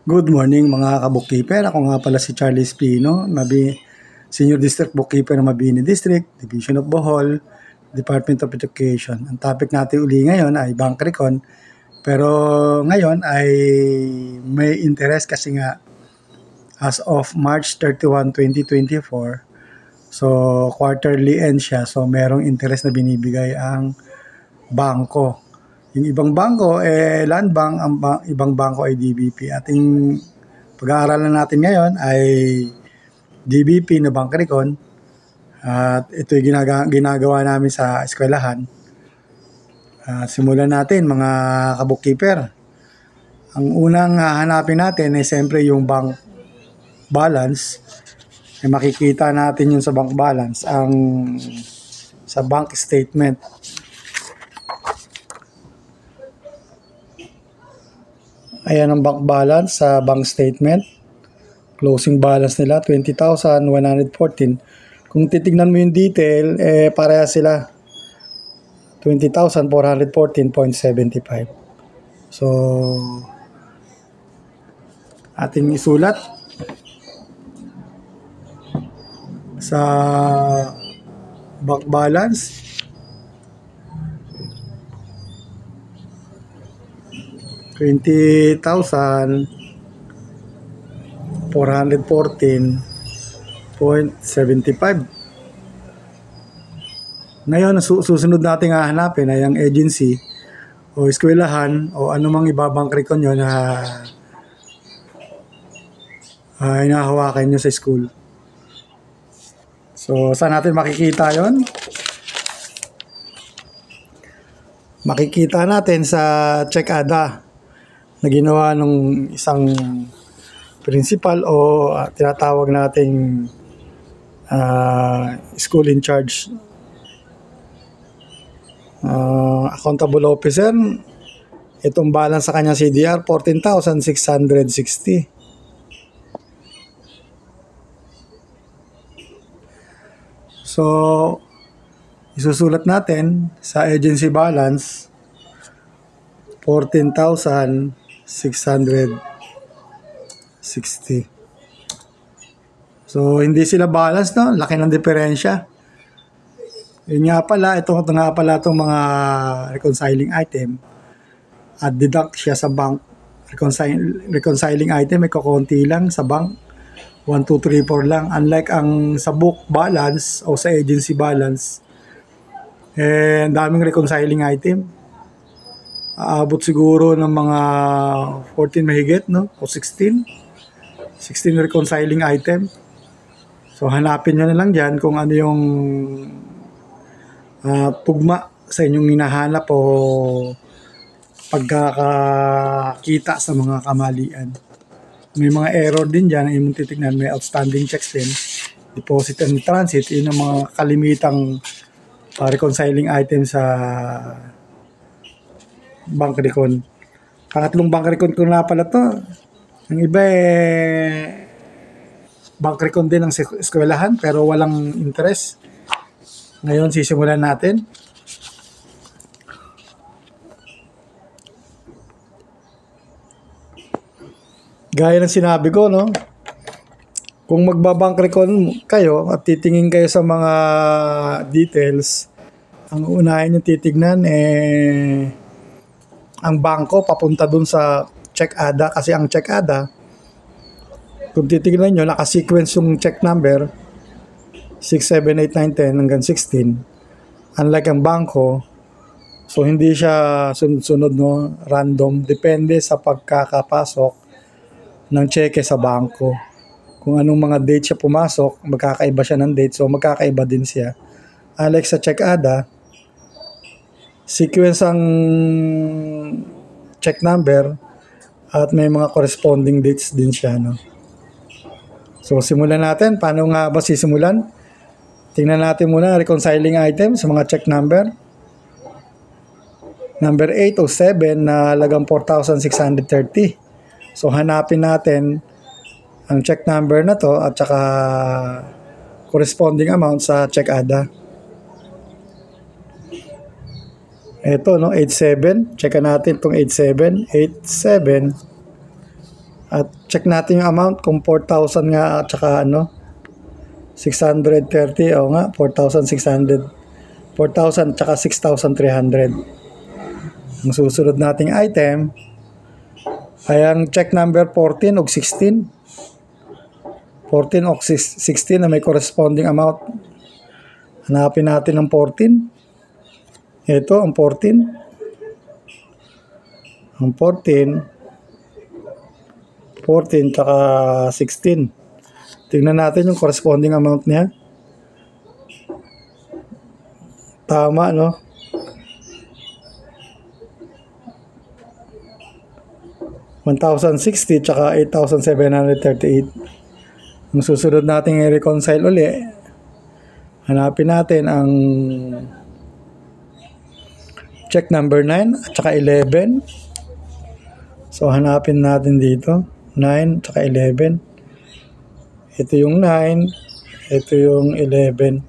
Good morning mga ka-bookkeeper. Ako nga pala si Charlie Espino, Senior District Bookkeeper ng Mabini District, Division of Bohol, Department of Education. Ang topic natin uli ngayon ay bank recon. Pero ngayon ay may interest kasi nga as of March 31, 2024, so quarterly end siya. So merong interest na binibigay ang bangko. Yung ibang bangko, Land Bank, ibang bangko ay DBP. Ating pag-aaralan natin ngayon ay DBP na bank recon. At ito yung ginagawa namin sa eskwelahan. Simulan natin mga ka-bookkeeper. Ang unang hanapin natin ay siyempre yung bank balance. Makikita natin yung sa bank balance, sa bank statement. Ayan ang bank balance sa bank statement. Closing balance nila, 20,114. Kung titignan mo yung detail, pareha sila. 20,414.75. So, ating isulat sa bank balance. $20,414.75. Ngayon, susunod natin hahanapin ay ang agency o eskwelahan o anumang ibabang recon nyo na inahawakan nyo sa school. So, saan natin makikita yon? Makikita natin sa check ada na ginawa ng isang principal o tinatawag nating school in charge, accountable officer. Itong balance sa kanyang CDR, 14,660. So, isusulat natin sa agency balance, 14,660. So, hindi sila balance, no? Laki ng diferensya. Yun nga pala, ito nga pala itong mga reconciling item. At deduct siya sa bank. Reconciling item, may kukunti lang sa bank. 1, 2, 3, 4 lang. Unlike ang sa book balance o sa agency balance, ang daming reconciling item. Aabot siguro ng mga 14 mahigit, no? O 16 reconciling item. So, hanapin nyo na lang dyan kung ano yung tugma sa inyong hinahanap o pagkakakita sa mga kamalian. May mga error din dyan na imong titignan. May outstanding checks din, deposit and transit. Yun ang mga kalimitang reconciling item sa bank recon. Pangatlong bank recon ko na pala to. Ang iba bank recon din ng eskwelahan pero walang interest. Ngayon sisimulan natin. Gaya ng sinabi ko, no? Kung magbabank recon kayo at titingin kayo sa mga details, ang unahin nyo titignan ang bangko papunta dun sa check ada. Kasi ang check ada, kung titignan nyo, nakasequence yung check number 6, 7, 8, 9, 10 hanggang 16. Unlike ang bangko, so hindi siya sunod-sunod, no? Random. Depende sa pagkakapasok ng cheque sa bangko. Kung anong mga date siya pumasok, magkakaiba siya ng date. So magkakaiba din siya. Unlike sa check ada, sequence ang check number at may mga corresponding dates din siya, no? So simulan natin. Paano nga ba sisimulan? Tingnan natin muna reconciling item sa mga check number. Number 8 o 7 na halagang 4,630. So hanapin natin ang check number na to at saka corresponding amount sa check ada. Ito, no, 87. Checkan natin itong 87. 87 At check natin yung amount kung 4,000 nga at saka 630. O nga, 4,600. 4,000 at saka 6,300. Ang susunod nating item ay ang check number 14 o 16. 14 o 16 na may corresponding amount. Hanapin natin ang 14. Ito, ang 14. Ang 14 tsaka 16. Tingnan natin yung corresponding amount niya. Tama, no? $1,060 tsaka 8,738. Ang susunod natin i-reconcile uli. Hanapin natin ang check number 9 at saka 11. So hanapin natin dito 9 at saka 11. Ito yung 9, ito yung 11.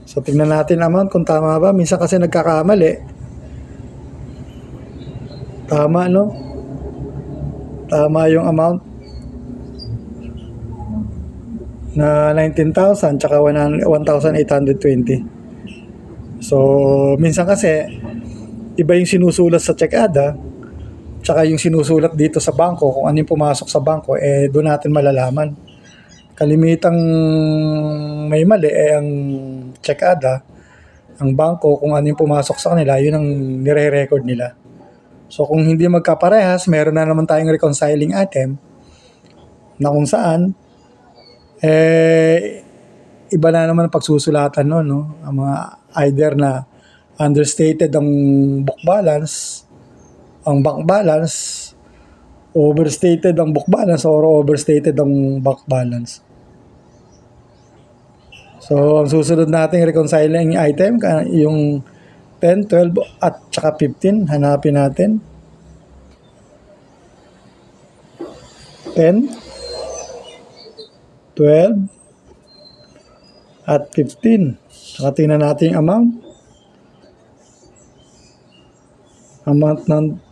So tingnan natin amount kung tama ba. Minsan kasi nagkakamali. Tama, no? Tama yung amount na 19,000 tsaka 1,820. So minsan kasi iba yung sinusulat sa check-ada tsaka yung sinusulat dito sa bangko. Kung ano yung pumasok sa bangko, doon natin malalaman. Kalimitang may mali ang check-ada. Ang bangko, kung ano yung pumasok sa kanila, yun ang nire-record nila. So kung hindi magkaparehas, meron na naman tayong reconciling item na kung saan iba na naman ang pagsusulatan no? Ang mga either na understated ang book balance, ang bank balance, overstated ang book balance or overstated ang bank balance. So ang susunod nating reconciling item yung 10, 12 at saka 15. Hanapin natin 10, 12 at 15. Saka tingnan natin yung amount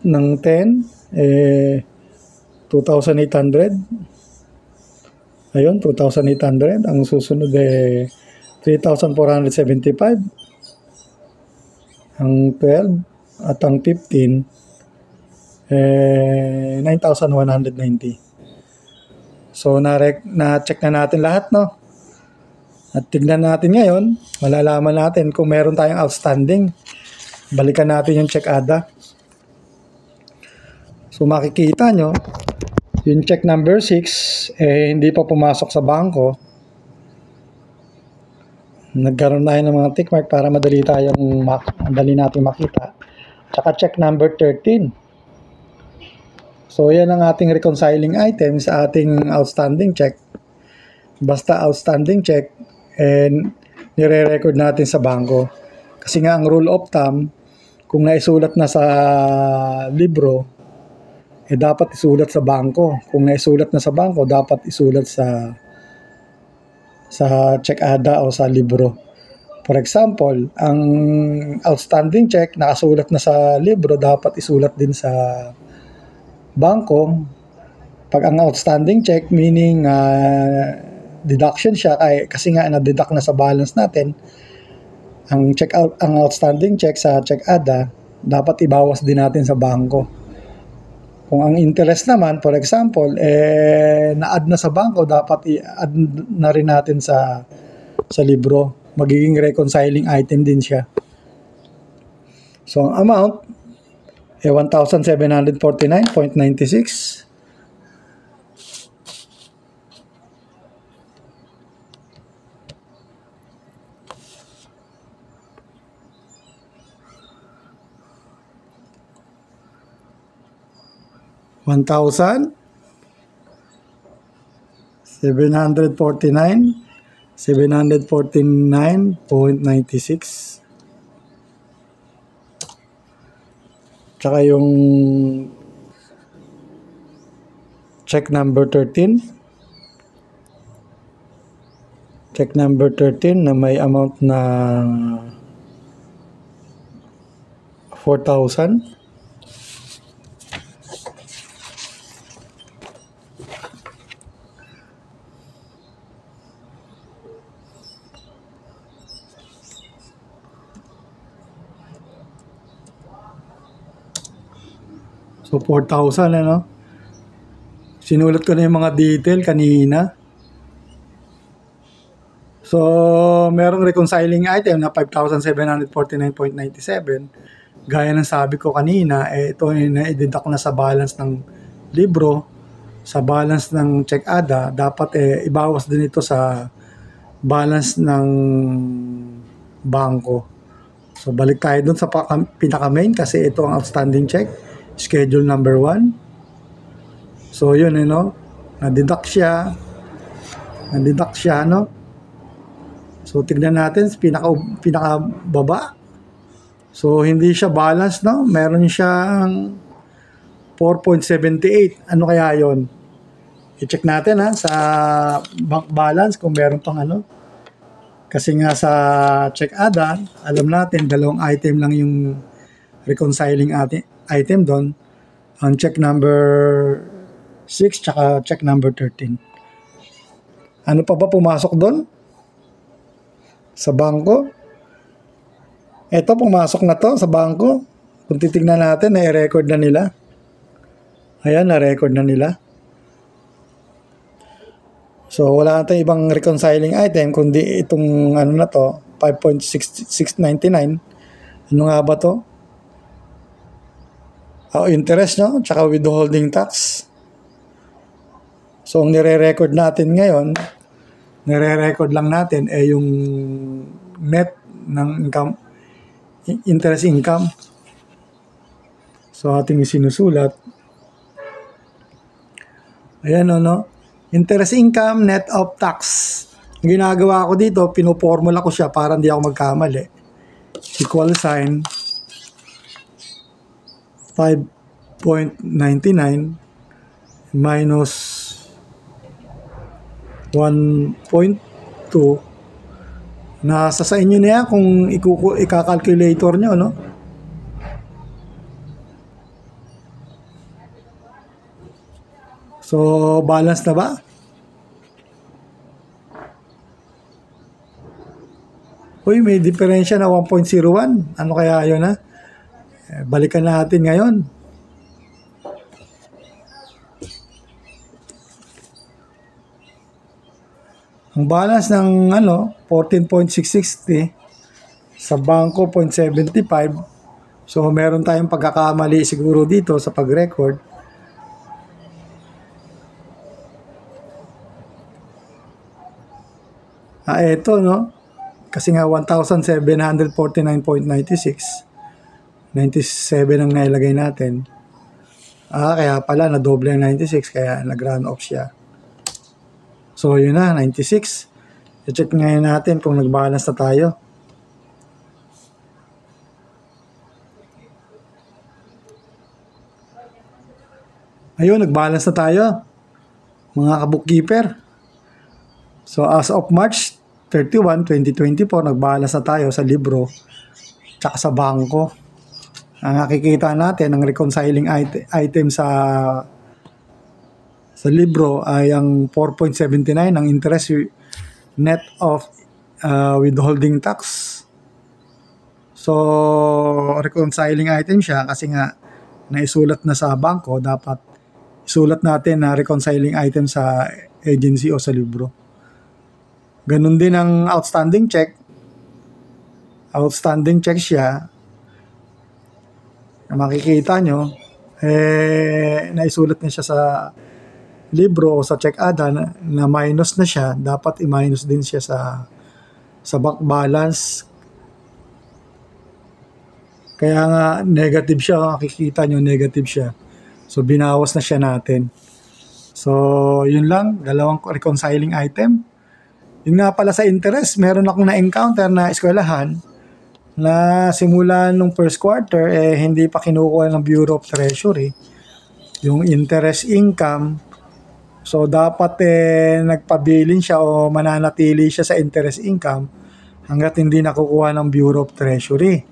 ng 10 2,800. Ayun, 2,800. Ang susunod 3,475. Ang 12 at ang 15 9,190. So na-check na natin lahat, no? At tignan natin ngayon, malalaman natin kung meron tayong outstanding. Balikan natin yung check-ada. So makikita nyo, yung check number 6 hindi pa pumasok sa bangko. Nagkaroon tayo ng mga tick mark para madali natin makita. Tsaka check number 13. So yan ang ating reconciling item sa ating outstanding check. Basta outstanding check nire-record natin sa bangko. Kasi nga ang rule of thumb, kung naisulat na sa libro, dapat isulat sa bangko. Kung naisulat na sa bangko, dapat isulat sa check-ada o sa libro. For example, ang outstanding check nakasulat na sa libro, dapat isulat din sa bangko. Pag ang outstanding check, meaning deduction siya, kasi nga na-deduct na sa balance natin, ang outstanding check sa check-ada, dapat ibawas din natin sa bangko. Kung ang interest naman, for example, na-add na sa bangko, dapat i-add na rin natin sa libro. Magiging reconciling item din siya. So, ang amount, 1,749.96. $749.96. Tsaka yung check number 13. Check number 13 na may amount na 4,000. So 4,000 ano. Sinulat ko na yung mga detail kanina. So merong reconciling item na 5,749.97. Gaya ng sabi ko kanina, ito ay na-deduct na sa balance ng libro, sa balance ng check ADA. Dapat ibawas din ito sa balance ng bangko. So balik tayo dun sa pinaka-main kasi ito ang outstanding check, schedule number 1. So yun, na-deduct siya, no? So tignan natin pinaka baba. So hindi siya balance, no? Meron siyang 4.78. Ano kaya 'yon? I-check natin sa bank balance kung meron pang Kasi nga sa check ADA, alam natin dalawang item lang yung reconciling item doon. Ang check number 6 tsaka check number 13. Ano pa ba pumasok doon? Sa bangko? Ito, pumasok na to sa bangko. Kung titignan natin, na-record na nila. Ayan, na-record na nila. So, wala natin ibang reconciling item, kundi itong na to, 5.699. Ano nga ba to? Interest, no? Tsaka withholding tax. So, ang nire-record natin ngayon, nire-record lang natin yung net ng income, interest income. So, ating sinusulat. Ayan, interest income net of tax. Ang ginagawa ko dito, pinoformula ko siya para hindi ako magkamali. Equal sign 5.99 minus 1.2. Nasa sa inyo na yan kung ika-calculator nyo, no? So, balance na ba? Uy, may diferensya na 1.01. Ano kaya yun, ha? Balikan natin ngayon. Ang balance ng 14.660 sa bangko 0.75. So meron tayong pagkakamali siguro dito sa pag-record. Ito, no? Kasi nga 1,749.96. 97 ang nailagay natin. Kaya pala na-doble ang 96 kaya nag-run off siya. So yun na, 96. I-check ngayon natin kung nag-balance na tayo. Ayun, nag-balance na tayo, mga ka-bookkeeper. So as of March 31, 2024, nag-balance na tayo sa libro tsaka sa bangko. Ang nakikita natin, ang reconciling item sa libro ay ang 4.79 ang interest net of withholding tax. So reconciling item siya kasi nga naisulat na sa bangko, dapat isulat natin na reconciling item sa agency o sa libro. Ganun din ang outstanding check. Outstanding check siya. Makikita nyo, naisulat na siya sa libro o sa check ADA na minus na siya. Dapat i-minus din siya sa bank balance. Kaya nga negative siya. Makikita nyo, negative siya. So binawas na siya natin. So yun lang, dalawang reconciling item. Yun nga pala sa interest, meron akong na-encounter na eskwelahan na simula nung first quarter, hindi pa kinukuha ng Bureau of Treasury yung interest income. So dapat nagpabilin siya o mananatili siya sa interest income hanggat hindi nakukuha ng Bureau of Treasury.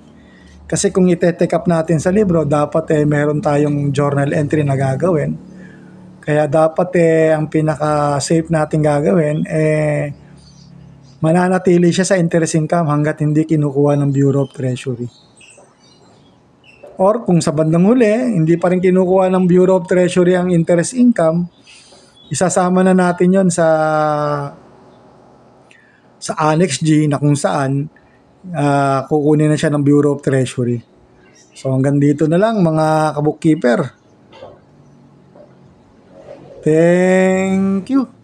Kasi kung ite-take up natin sa libro, dapat meron tayong journal entry na gagawin. Kaya dapat ang pinaka-safe natin gagawin mananatili siya sa interest income hanggat hindi kinukuha ng Bureau of Treasury. Or kung sa bandang huli, hindi pa rin kinukuha ng Bureau of Treasury ang interest income, isasama na natin yon sa Annex G na kung saan kukunin na siya ng Bureau of Treasury. So hanggang dito na lang mga ka-bookkeeper. Thank you.